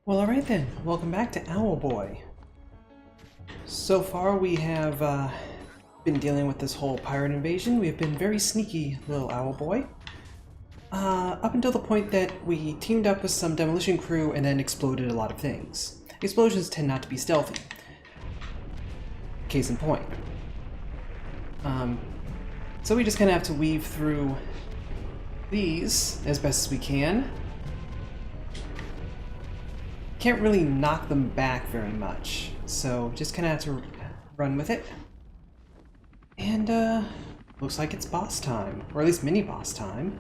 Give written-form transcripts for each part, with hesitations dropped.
Well, alright then. Welcome back to Owlboy. So far we have been dealing with this whole pirate invasion. We've been very sneaky, little Owlboy. Up until the point that we teamed up with some demolition crew and then exploded a lot of things. Explosions tend not to be stealthy. Case in point. So we just kind of have to weave through these as best as we can. Can't really knock them back very much, so just kind of have to run with it. And looks like it's boss time, or at least mini boss time.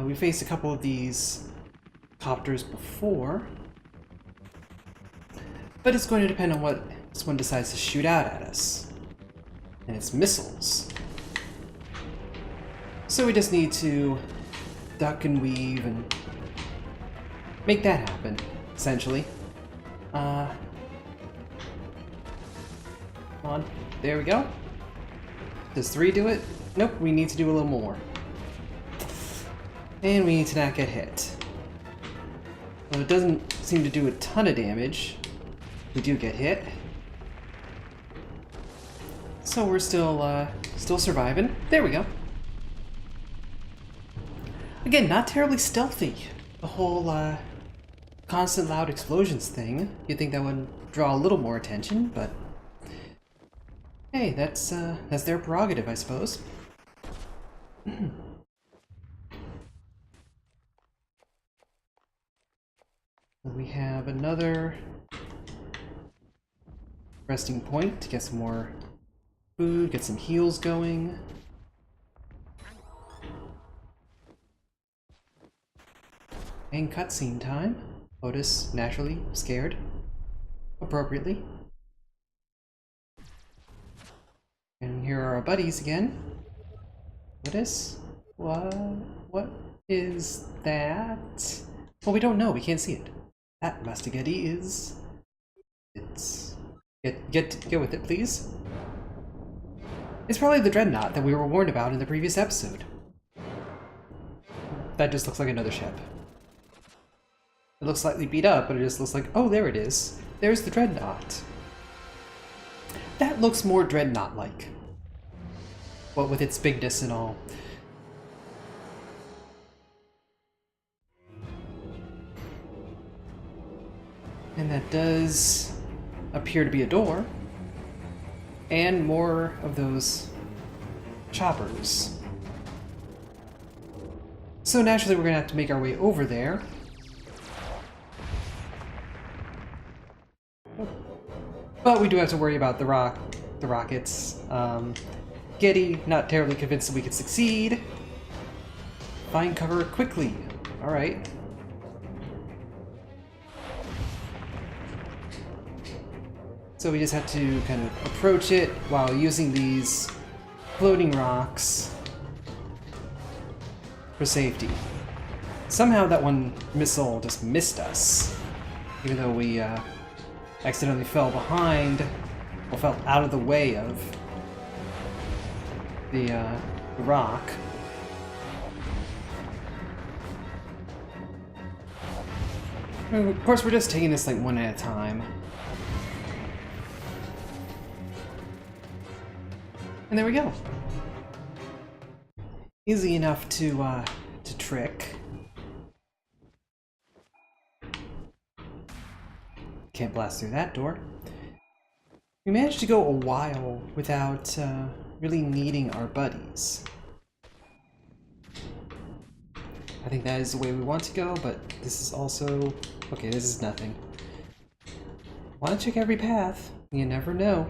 We faced a couple of these copters before, but it's going to depend on what this one decides to shoot out at us. And it's missiles. So we just need to duck and weave and make that happen, essentially. Come on, there we go. Does 3 do it? Nope, we need to do a little more. And we need to not get hit. Well, it doesn't seem to do a ton of damage. We do get hit. So we're still surviving. There we go. Again, not terribly stealthy. The whole constant loud explosions thing. You'd think that would draw a little more attention, but hey, that's their prerogative, I suppose. We have another resting point to get some more food, get some heals going. And cutscene time. Otis, naturally scared. Appropriately. And here are our buddies again. Otis? What is that? Well, we don't know. We can't see it. That, Master Geddy, is... It's... Get with it, please. It's probably the Dreadnought that we were warned about in the previous episode. That just looks like another ship. It looks slightly beat up, but it just looks like, oh, there it is. There's the Dreadnought. That looks more Dreadnought-like. What with its bigness and all. And that does appear to be a door. And more of those choppers. So naturally we're gonna have to make our way over there. But we do have to worry about the rockets. Geddy, not terribly convinced that we could succeed. Find cover quickly. Alright. So we just have to kind of approach it while using these floating rocks for safety. Somehow that one missile just missed us, even though we accidentally fell behind, or fell out of the way of the rock. And of course, we're just taking this like one at a time. And there we go. Easy enough to trick. Can't blast through that door. We managed to go a while without really needing our buddies. I think that is the way we want to go, but this is also... Okay, this is nothing. Want to check every path. You never know.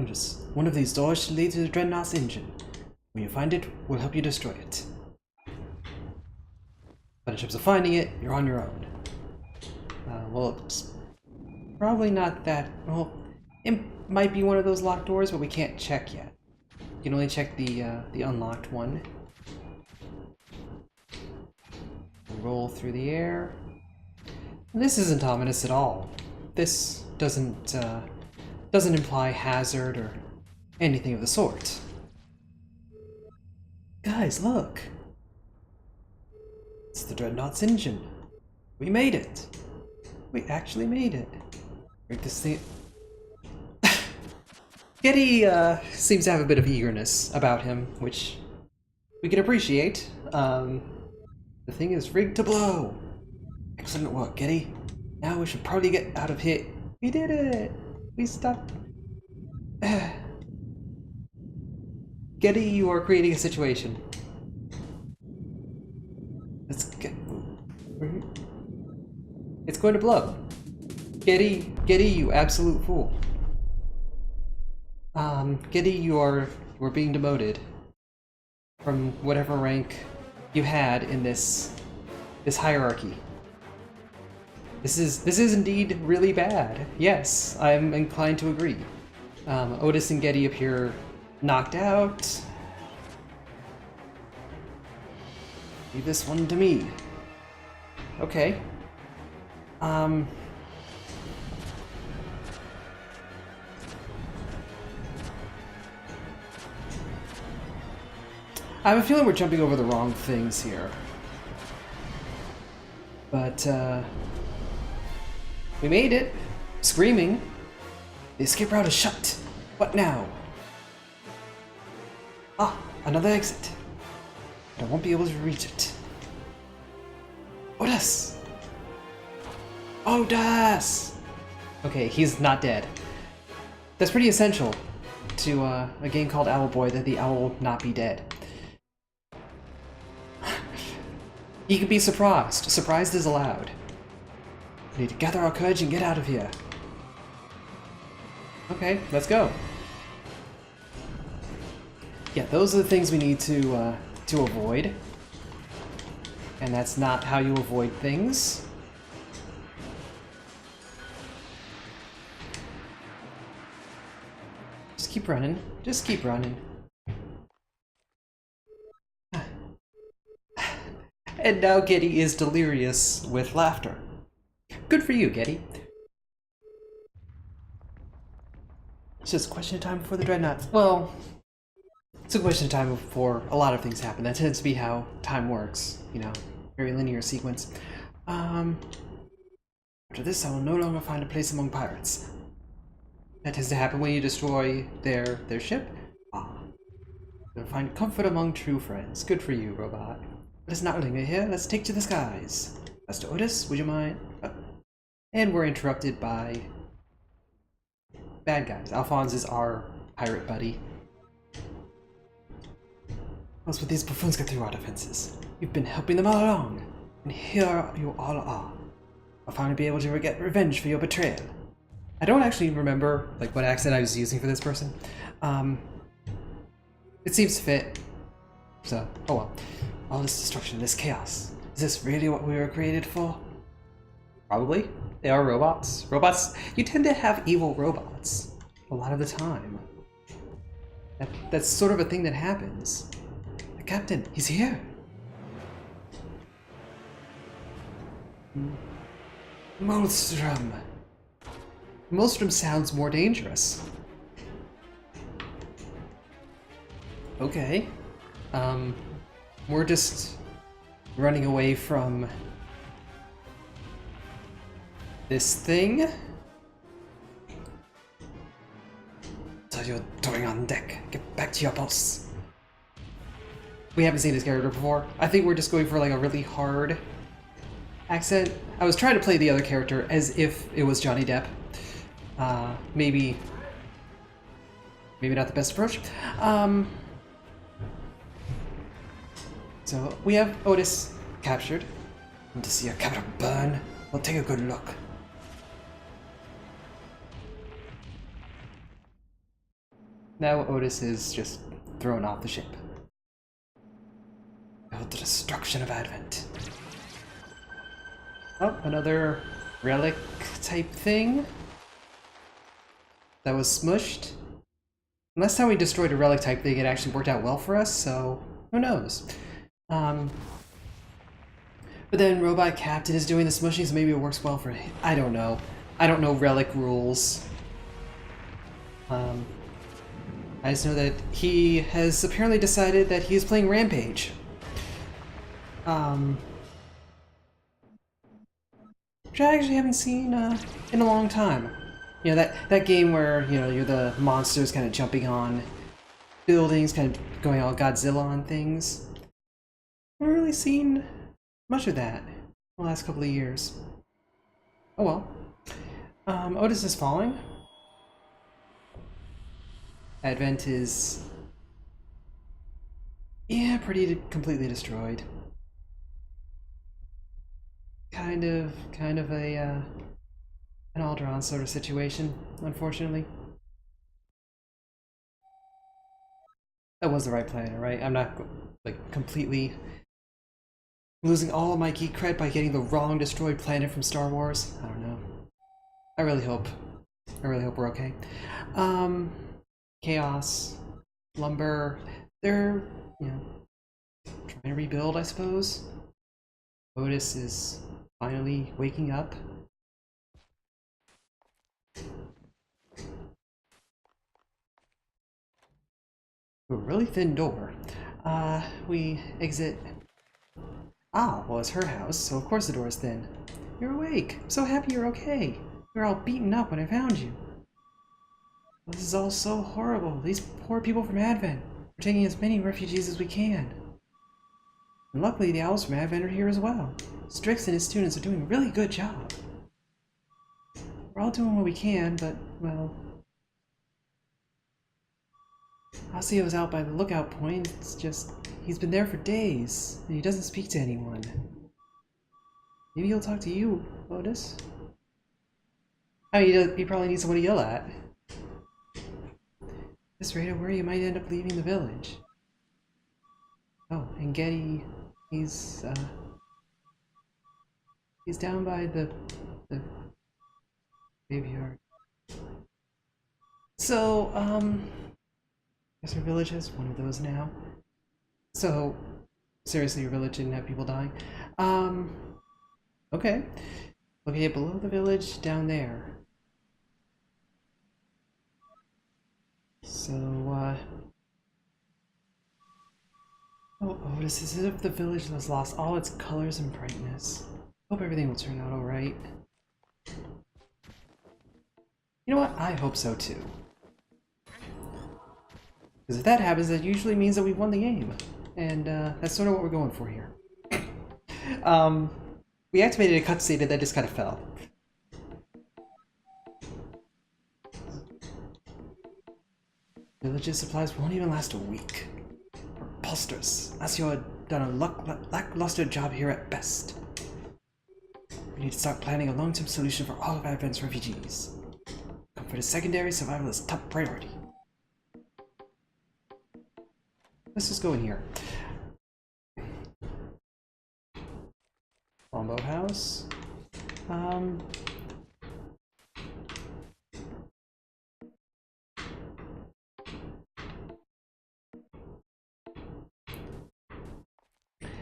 Just one of these doors should lead to the Dreadnots Engine. When you find it, we'll help you destroy it. But in terms of finding it, you're on your own. Well, it's probably not that... Well, it might be one of those locked doors, but we can't check yet. You can only check the unlocked one. Roll through the air. This isn't ominous at all. This doesn't imply hazard or anything of the sort. Guys, look! It's the Dreadnots Engine. We made it! We actually made it. Break this thing. Geddy seems to have a bit of eagerness about him, which we can appreciate. The thing is rigged to blow. Excellent work, Geddy. Now we should probably get out of here. We did it! We stopped. Geddy, you are creating a situation. Let's get. It's going to blow. Geddy, you absolute fool. Geddy, you are being demoted from whatever rank you had in this hierarchy. This is indeed really bad. Yes, I'm inclined to agree. Otis and Geddy appear knocked out. Leave this one to me. Okay. I have a feeling we're jumping over the wrong things here. But, we made it. Screaming. The escape route is shut. What now? Ah, another exit. But I won't be able to reach it. Otis! Otis! Okay, he's not dead. That's pretty essential to a game called Owlboy, that the owl not be dead. He could be surprised. Surprised is allowed. We need to gather our courage and get out of here. Okay, let's go. Yeah, those are the things we need to avoid. And that's not how you avoid things. Just keep running. Just keep running. And now Geddy is delirious with laughter. Good for you, Geddy. It's just a question of time before the Dreadnots. Well, it's a question of time before a lot of things happen. That tends to be how time works, you know, very linear sequence. After this, I will no longer find a place among pirates. That tends to happen when you destroy their ship. You'll find comfort among true friends. Good for you, robot. Let's not linger here. Let's take to the skies. Master Otis, would you mind? And we're interrupted by bad guys. Alphonse is our pirate buddy. Once would these buffoons get through our defenses? You've been helping them all along, and here you all are. I'll finally be able to get revenge for your betrayal. I don't actually remember like what accent I was using for this person. It seems to fit. So, oh well. All this destruction, this chaos. Is this really what we were created for? Probably. They are robots. Robots, you tend to have evil robots a lot of the time. That's sort of a thing that happens. The captain, he's here. Molstrom. Molstrom sounds more dangerous. Okay. We're just running away from this thing. So you're doing on deck. Get back to your posts. We haven't seen this character before. I think we're just going for like a really hard accent. I was trying to play the other character as if it was Johnny Depp. Maybe not the best approach. So we have Otis captured. Want to see a capital burn? We'll take a good look. Now Otis is just thrown off the ship. Oh, the destruction of Advent. Oh, another relic type thing that was smushed. Last time we destroyed a relic type thing, it actually worked out well for us, so who knows? But then Robot Captain is doing the smushing, so maybe it works well for him. I don't know. I don't know relic rules. I just know that he has apparently decided that he is playing Rampage. which I actually haven't seen in a long time. You know, that game where, you know, you're the monsters kind of jumping on buildings, kind of going all Godzilla on things. I haven't really seen much of that in the last couple of years. Oh well. Otis is falling. Advent is... yeah, completely destroyed. Kind of a, an Alderaan sort of situation, unfortunately. That was the right planet, right? I'm not, like, completely losing all of my geek cred by getting the wrong destroyed planet from Star Wars. I don't know. I really hope we're okay. Chaos, Lumber, they're, you know, trying to rebuild, I suppose. Otis is finally waking up. A really thin door. We exit. Ah, well, it's her house, so of course the door is thin. You're awake. I'm so happy you're okay. You were all beaten up when I found you. This is all so horrible. These poor people from Advent. We're taking as many refugees as we can. And luckily, the owls from Advent are here as well. Strix and his students are doing a really good job. We're all doing what we can, but, well... Osseo's out by the lookout point. It's just... he's been there for days, and he doesn't speak to anyone. Maybe he'll talk to you, Otis? I mean, he probably needs someone to yell at. At this rate of worry, you might end up leaving the village. Oh, and Geddy, he's down by the graveyard. So, I guess our village has one of those now. So, seriously, your village didn't have people dying? Okay. Located below the village, down there. So, oh, Otis, it's as if the village has lost all its colors and brightness. Hope everything will turn out alright. You know what? I hope so too. Because if that happens, that usually means that we've won the game. And that's sort of what we're going for here. We activated a cutscene and that just kind of fell. Village's supplies won't even last a week. Preposterous. Osseo had done a lackluster job here at best. We need to start planning a long-term solution for all of Advent's refugees. Comfort is secondary, survival is top priority. Let's just go in here. Longbow house.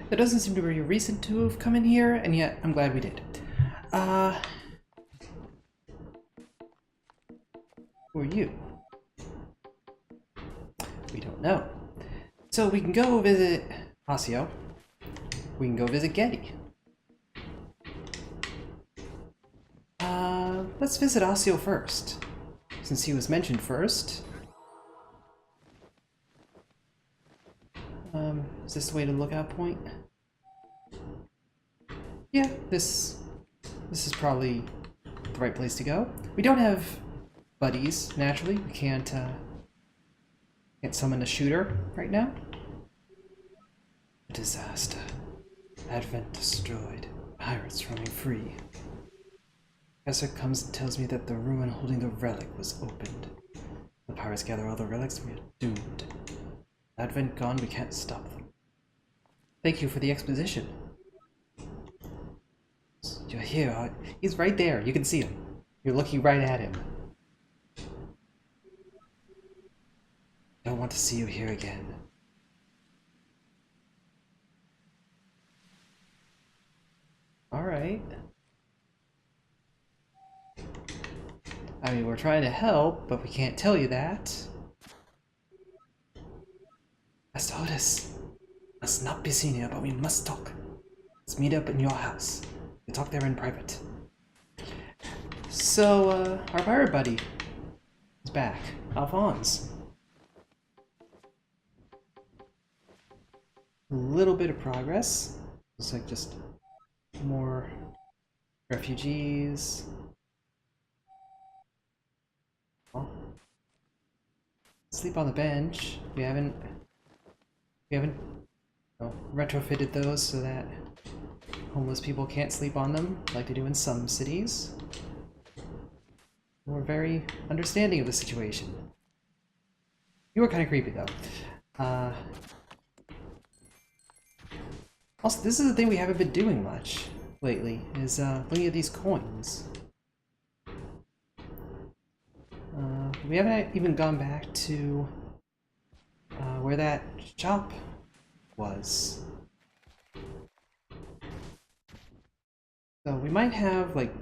There doesn't seem to be a reason to have come in here, and yet I'm glad we did. Who are you? We don't know. So we can go visit Osseo. We can go visit Geddy. Let's visit Osseo first, since he was mentioned first. Is this the way to the lookout point? Yeah, this is probably the right place to go. We don't have buddies, naturally. We can't summon a shooter right now. A disaster. Advent destroyed. Pirates roaming free. Professor comes and tells me that the ruin holding the relic was opened. The pirates gather all the relics, we are doomed. Advent gone, we can't stop them. Thank you for the exposition. You're here. He's right there. You can see him. You're looking right at him. I don't want to see you here again. Alright. I mean, we're trying to help, but we can't tell you that. Master Otis, must not be seen here, but we must talk. Let's meet up in your house. We'll talk there in private. So, our pirate buddy is back. Alphonse. A little bit of progress. Looks like just more refugees. Oh. Sleep on the bench. We haven't retrofitted those so that homeless people can't sleep on them like they do in some cities. We're very understanding of the situation. You were kind of creepy though. Also, this is the thing we haven't been doing much lately, is looking at these coins. We haven't even gone back to where that shop was. So we might have, like,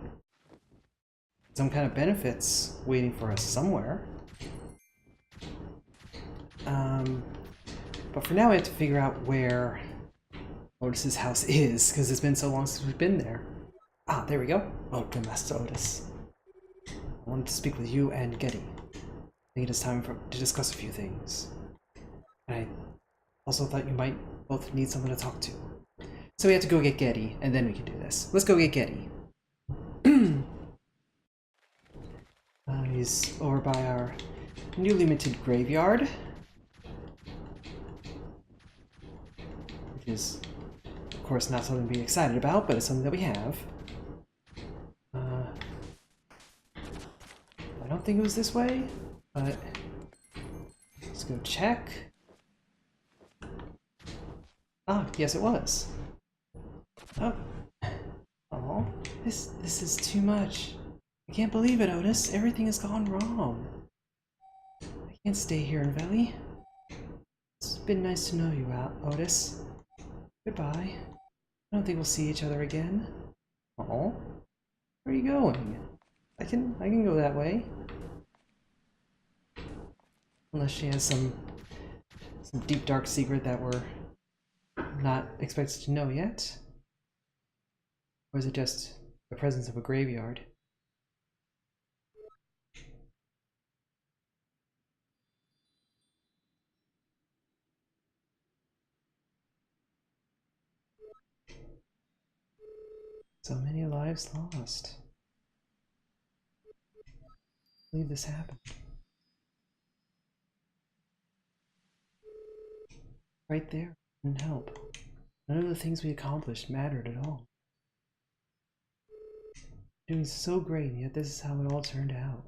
some kind of benefits waiting for us somewhere. But for now we have to figure out where Otis's house is, because it's been so long since we've been there. Ah, there we go. Welcome, Master Otis. I wanted to speak with you and Geddy. I think it is time to discuss a few things. And I also thought you might both need someone to talk to. So we have to go get Geddy, and then we can do this. Let's go get Geddy. He's over by our newly minted graveyard. Which is, of course, not something to be excited about, but it's something that we have. I don't think it was this way, but let's go check. Ah, yes it was. Oh. Oh, this is too much. I can't believe it, Otis. Everything has gone wrong. I can't stay here in Valley. It's been nice to know you, Otis. Goodbye. I don't think we'll see each other again. Oh, where are you going? I can go that way. Unless she has some deep dark secret that we're not expected to know yet. Or is it just the presence of a graveyard? So many lives lost. I believe this happened. Right there, and help. None of the things we accomplished mattered at all. Doing so great, yet this is how it all turned out.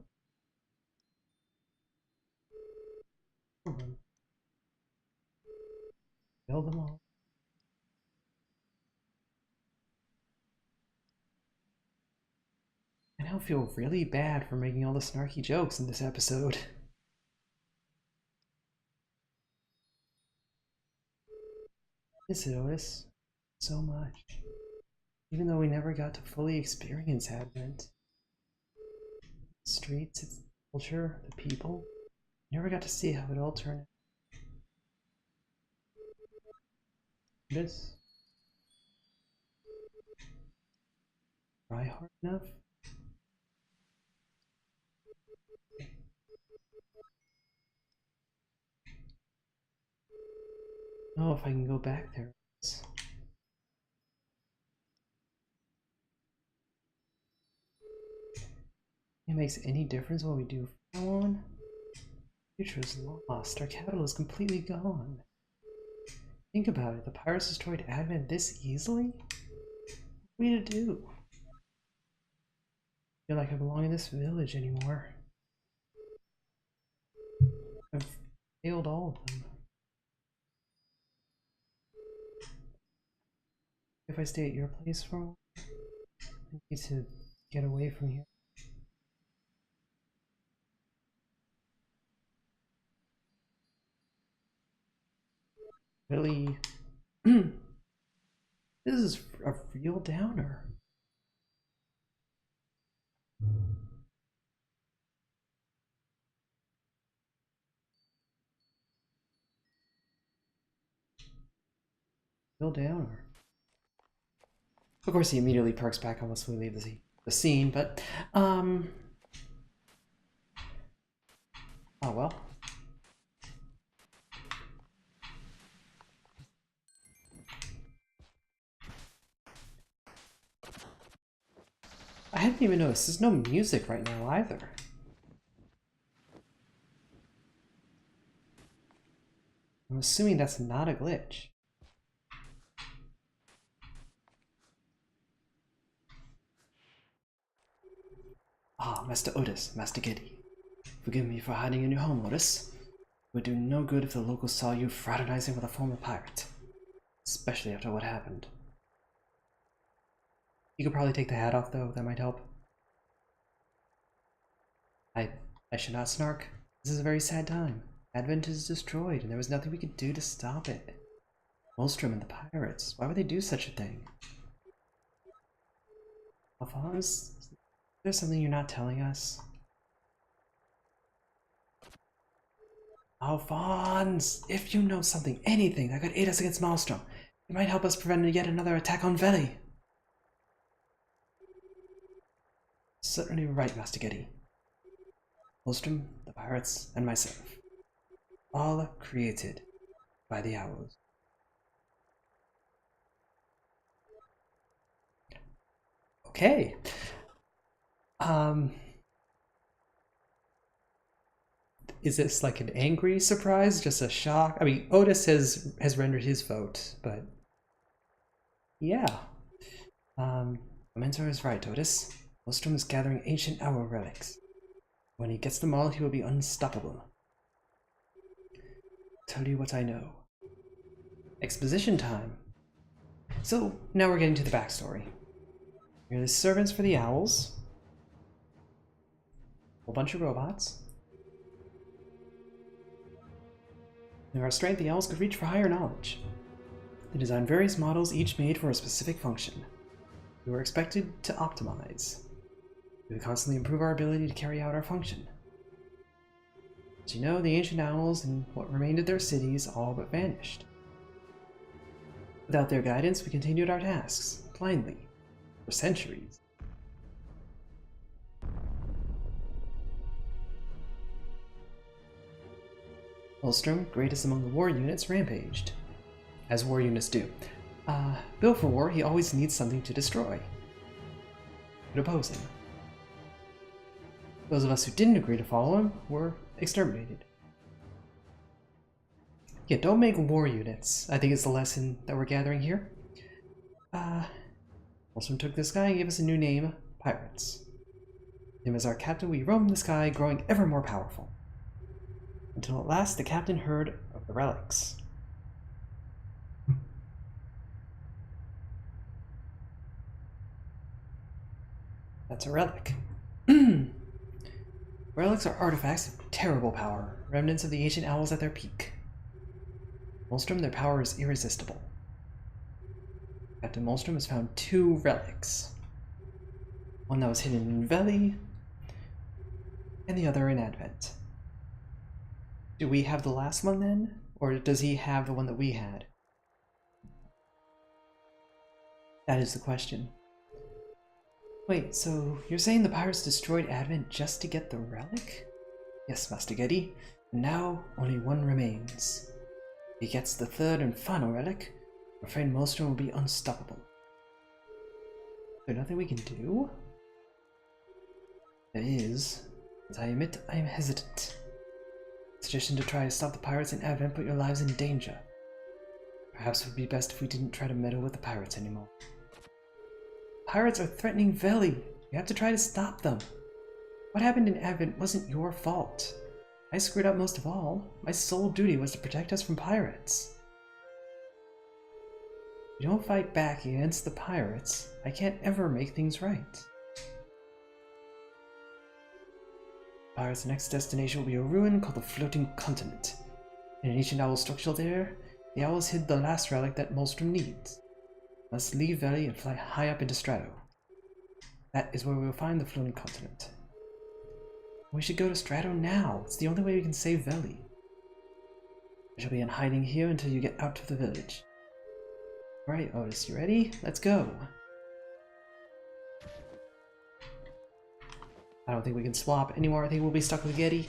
Kill them all. I now feel really bad for making all the snarky jokes in this episode. Miss it, Otis. So much. Even though we never got to fully experience Advent. The streets, its culture, the people. We never got to see how it all turned out. Otis? Try hard enough? Oh, if I can go back there. It makes any difference what we do from now on? The future is lost. Our capital is completely gone. Think about it. The pirates destroyed Advent this easily? What are we to do? I feel like I belong in this village anymore. I've failed all of them. If I stay at your place for a while, I need to get away from here. Really, this is a real downer. Real downer. Of course, he immediately perks back on once we leave the the scene, but, oh well. I hadn't even noticed, there's no music right now either. I'm assuming that's not a glitch. Ah, Master Otis, Master Geddy. Forgive me for hiding in your home, Otis. It would do no good if the locals saw you fraternizing with a former pirate. Especially after what happened. You could probably take the hat off, though. That might help. I should not snark. This is a very sad time. Advent is destroyed, and there was nothing we could do to stop it. Molstrom and the pirates. Why would they do such a thing? Alphonse? Is there something you're not telling us? Alphonse! If you know something, anything that could aid us against Maelstrom, it might help us prevent yet another attack on Veli. Certainly right, Master Geddy. Maelstrom, the pirates, and myself. All created by the Owls. Okay. Is this like an angry surprise? Just a shock? I mean, Otis has rendered his vote, but yeah. My mentor is right, Otis. Maelstrom is gathering ancient owl relics. When he gets them all, he will be unstoppable. Tell you what I know. Exposition time. So, now we're getting to the backstory. You're the servants for the owls. A whole bunch of robots. In our strength, the owls could reach for higher knowledge. They designed various models, each made for a specific function. We were expected to optimize. We would constantly improve our ability to carry out our function. As you know, the ancient owls and what remained of their cities all but vanished. Without their guidance, we continued our tasks, blindly, for centuries. Maelstrom, greatest among the war units, rampaged. As war units do. Built for war, he always needs something to destroy. But oppose him. Those of us who didn't agree to follow him were exterminated. Yeah, don't make war units, I think is the lesson that we're gathering here. Maelstrom took this guy and gave us a new name, Pirates. Him as our captain, we roamed the sky, growing ever more powerful. Until at last the captain heard of the relics. That's a relic. Relics are artifacts of terrible power, remnants of the ancient owls at their peak. Maelstrom, their power is irresistible. Captain Maelstrom has found 2 relics. One that was hidden in Veli, and the other in Advent. Do we have the last one then? Or does he have the one that we had? That is the question. Wait, so you're saying the pirates destroyed Advent just to get the relic? Yes, Master Geddy. And now only one remains. If he gets the 3rd and final relic, I'm afraid Maelstrom will be unstoppable. Is there nothing we can do? There is, but I admit I am hesitant. Suggestion to try to stop the pirates in Advent put your lives in danger. Perhaps it would be best if we didn't try to meddle with the pirates anymore. Pirates are threatening Veli. You have to try to stop them. What happened in Advent wasn't your fault. I screwed up most of all. My sole duty was to protect us from pirates. If you don't fight back against the pirates, I can't ever make things right. Pirates' next destination will be a ruin called the Floating Continent. In an ancient owl structure there, the owls hid the last relic that Maelstrom needs. Must leave Veli and fly high up into Strato. That is where we will find the Floating Continent. We should go to Strato now. It's the only way we can save Veli. I shall be in hiding here until you get out to the village. Alright, Otis, you ready? Let's go! I don't think we can swap anymore. I think we'll be stuck with Geddy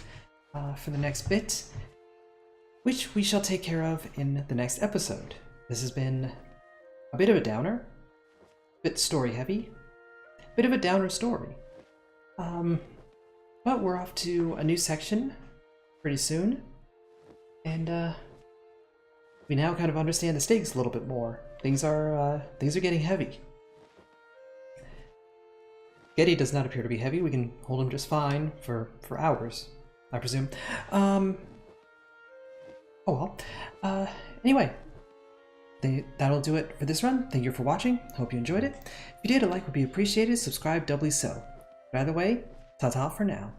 for the next bit, which we shall take care of in the next episode. This has been a bit of a downer, a bit story heavy, a bit of a downer story. But we're off to a new section pretty soon, and we now kind of understand the stakes a little bit more. Things are getting heavy. Geddy does not appear to be heavy. We can hold him just fine for hours, I presume. Oh well. Anyway, that'll do it for this run. Thank you for watching. Hope you enjoyed it. If you did, a like would be appreciated. Subscribe doubly so. But either way, ta-ta for now.